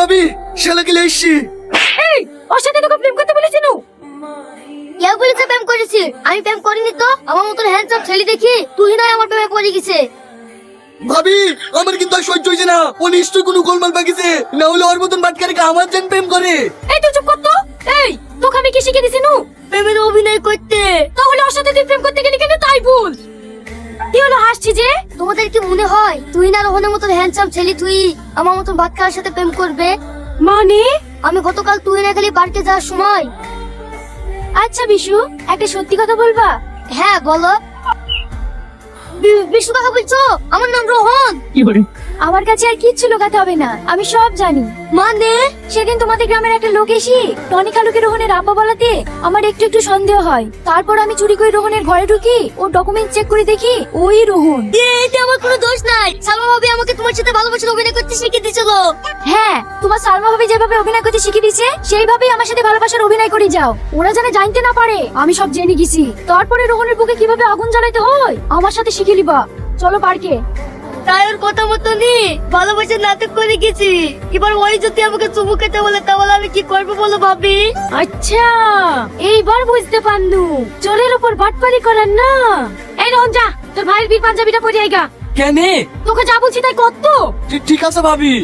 ভাবি শালাকে লেসছি। এই ওর সাথে তোকে প্রেম করতে বলেছি নু? কে বলেছে প্রেম করেছি? আমি প্রেম করিনি তো। আমার মতন হ্যান্ডসাম ছেলে দেখি তুই নয় আমার প্রেমে পড়ে গেছে। ভাবি আমার কিন্তু আর সহ্য হয়েছে না, ও নিশ্চয় কোনো গোলমাল পাকিছে, না হলে ওর মতন বাটকারকে আমার জান প্রেম করে। এই তুই চুপ কর তো। এই তোকে আমি কি শিখে দিছি নু? প্রেমের অভিনয় করতে। তাহলে ওর সাথে তুই প্রেম করতে গেলি কেন তাই বল। কি হলো হাসছি যে? তোমাদের কি মনে হয় তুই না রোহনের মতন হ্যান্ডসাম ছেলে তুই আমার মতন বাটকার সাথে প্রেম করবে? মানে? আমি গতকাল তুই না খালি পার্কে যাওয়ার সময়। আচ্ছা বিশু, একটা সত্যি কথা বলবা? হ্যাঁ বলো। বিশু কথা বলছো? আমার নাম রোহন। আমার কাছে আর কিচ্ছু লুকাতে হবে না, আমি সব জানি। মানে সেদিন তোমাদের গ্রামের একটা লোক এসে টনি খালুকে রোহনের আব্বা বলাতে আমার একটু একটু সন্দেহ হয়। তারপর আমি চুরি করে রোহনের ঘরে ঢুকি, ওর ডকুমেন্ট চেক করে দেখি ওই রোহন। এতে আমার কোনো দোষ নাই। সালমা ভাবি আমাকে তোমার সাথে ভালোবাসার অভিনয় করতে শিখিয়ে দিয়েছিল। হ্যাঁ, তোমার সালমা ভাবি যেভাবে অভিনয় করতে শিখিয়ে দিয়েছে সেইভাবেই আমার সাথে ভালোবাসার অভিনয় করে যাও। ওরা যেন জানতে না পারে আমি সব জেনে গেছি। তারপরে রোহনের বুকে কিভাবে আগুন জ্বালাইতে হয় আমার সাথে শিখিয়ে নিবা। চলো পার্কে। তাই ওর কথা মতো নি ভালোবাসার নাটক করে গেছি। এবার ওই যদি আমাকে চুমু খেতে বলে তাহলে আমি কি করবো বলো ভাবি? আচ্ছা এইবার বুঝতে পারলু চোরের উপর বাটপারি করার না। এই রোহন যা, তোর ভাইয়ের বীর পাঞ্জাবিটা পরে আইগা। কেন? তোকে যা বলছি তাই কর তো। ঠিক আছে ভাবি।